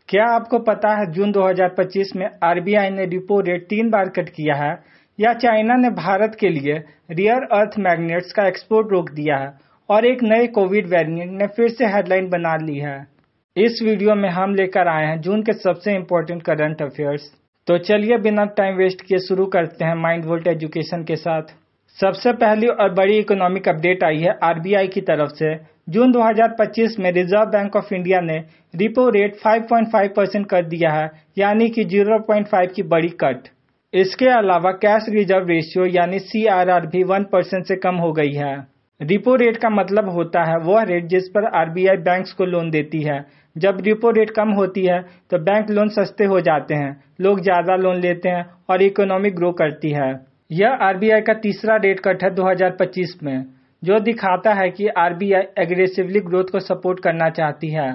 क्या आपको पता है जून 2025 में आरबीआई ने रेपो रेट 3 बार कट किया है? या चाइना ने भारत के लिए रियर अर्थ मैग्नेट्स का एक्सपोर्ट रोक दिया है और एक नए कोविड वेरिएंट ने फिर से हेडलाइन बना ली है। इस वीडियो में हम लेकर आए हैं जून के सबसे इम्पोर्टेंट करंट अफेयर्स। तो चलिए बिना टाइम वेस्ट किए शुरू करते हैं माइंड वोल्ट एजुकेशन के साथ। सबसे पहली और बड़ी इकोनॉमिक अपडेट आई है आरबीआई की तरफ से। जून 2025 में रिजर्व बैंक ऑफ इंडिया ने रिपो रेट 5.5% कर दिया है, यानी कि 0.5 की बड़ी कट। इसके अलावा कैश रिजर्व रेशियो यानी सीआरआर भी 1% से कम हो गई है। रिपो रेट का मतलब होता है वह रेट जिस पर आरबीआई बैंक्स को लोन देती है। जब रिपो रेट कम होती है तो बैंक लोन सस्ते हो जाते हैं, लोग ज्यादा लोन लेते हैं और इकोनॉमी ग्रो करती है। यह आरबीआई का तीसरा रेट कट है 2025 में, जो दिखाता है कि आरबीआई एग्रेसिवली ग्रोथ को सपोर्ट करना चाहती है।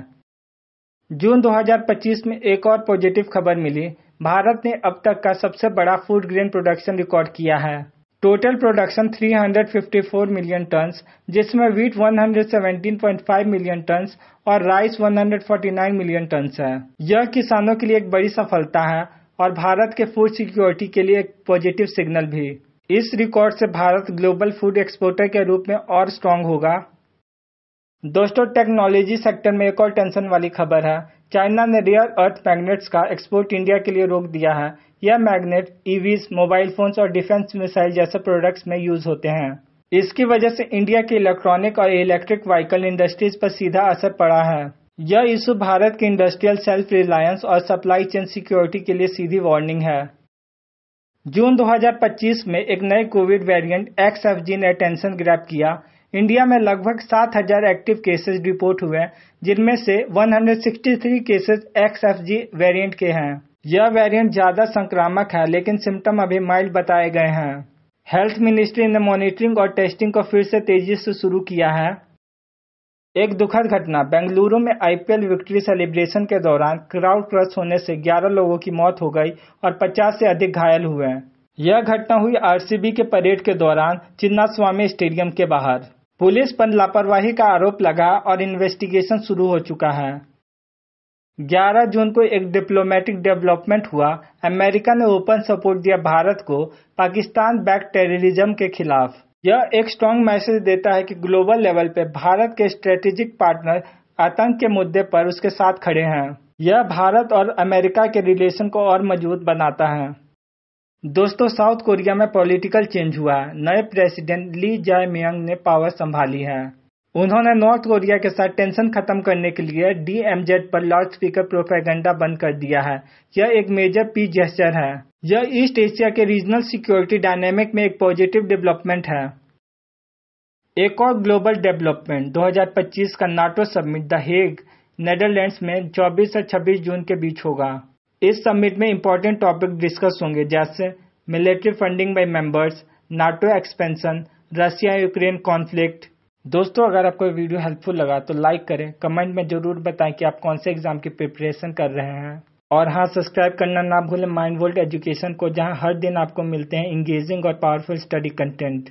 जून 2025 में एक और पॉजिटिव खबर मिली। भारत ने अब तक का सबसे बड़ा फूड ग्रेन प्रोडक्शन रिकॉर्ड किया है। टोटल प्रोडक्शन 354 मिलियन टन्स, जिसमें वीट 117.5 मिलियन टन्स और राइस 149 मिलियन टन्स है। यह किसानों के लिए एक बड़ी सफलता है और भारत के फूड सिक्योरिटी के लिए एक पॉजिटिव सिग्नल भी। इस रिकॉर्ड से भारत ग्लोबल फूड एक्सपोर्टर के रूप में और स्ट्रांग होगा। दोस्तों, टेक्नोलॉजी सेक्टर में एक और टेंशन वाली खबर है। चाइना ने रियर अर्थ मैग्नेट्स का एक्सपोर्ट इंडिया के लिए रोक दिया है। यह मैग्नेट ईवीज, मोबाइल फोन्स और डिफेंस मिसाइल जैसे प्रोडक्ट्स में यूज होते हैं। इसकी वजह से इंडिया की इलेक्ट्रॉनिक और इलेक्ट्रिक व्हीकल इंडस्ट्रीज पर सीधा असर पड़ा है। यह इशू भारत की इंडस्ट्रियल सेल्फ रिलायंस और सप्लाई चेन सिक्योरिटी के लिए सीधी वार्निंग है। जून 2025 में एक नए कोविड वेरिएंट XFG ने अटेंशन ग्रैब किया। इंडिया में लगभग 7,000 एक्टिव केसेस रिपोर्ट हुए, जिनमें से 163 केसेस XFG वेरिएंट के हैं। यह वेरिएंट ज्यादा संक्रामक है, लेकिन सिम्टम अभी माइल्ड बताए गए हैं। हेल्थ मिनिस्ट्री ने मॉनिटरिंग और टेस्टिंग को फिर से तेजी से शुरू किया है। एक दुखद घटना, बेंगलुरु में आईपीएल विक्ट्री सेलिब्रेशन के दौरान क्राउड क्रश होने से 11 लोगों की मौत हो गई और 50 से अधिक घायल हुए। यह घटना हुई आरसीबी के परेड के दौरान चिन्नास्वामी स्टेडियम के बाहर। पुलिस पर लापरवाही का आरोप लगा और इन्वेस्टिगेशन शुरू हो चुका है। 11 जून को एक डिप्लोमेटिक डेवलपमेंट हुआ। अमेरिका ने ओपन सपोर्ट दिया भारत को पाकिस्तान बैक्ड टेररिज्म के खिलाफ। यह एक स्ट्रांग मैसेज देता है कि ग्लोबल लेवल पे भारत के स्ट्रेटेजिक पार्टनर आतंक के मुद्दे पर उसके साथ खड़े हैं। यह भारत और अमेरिका के रिलेशन को और मजबूत बनाता है। दोस्तों, साउथ कोरिया में पॉलिटिकल चेंज हुआ है। नए प्रेसिडेंट ली जाए मियांग ने पावर संभाली है। उन्होंने नॉर्थ कोरिया के साथ टेंशन खत्म करने के लिए DMZ पर लाउड स्पीकर प्रोपेगेंडा बंद कर दिया है। यह एक मेजर पीस जेस्चर है। यह ईस्ट एशिया के रीजनल सिक्योरिटी डायनेमिक में एक पॉजिटिव डेवलपमेंट है। एक और ग्लोबल डेवलपमेंट 2025 का NATO summit the Hague, Netherlands में 24 से 26 जून के बीच होगा। इस समिट में इंपॉर्टेंट टॉपिक डिस्कस होंगे, जैसे military funding by members, NATO expansion, Russia Ukraine conflict. दोस्तों, अगर आपको वीडियो हेल्पफुल लगा तो लाइक करें, कमेंट में जरूर बताएं कि आप कौन से एग्जाम की प्रिपरेशन कर रहे हैं। और हाँ, सब्सक्राइब करना ना भूलें माइंड वोल्ट एजुकेशन को, जहां हर दिन आपको मिलते हैं इंगेजिंग और पावरफुल स्टडी कंटेंट।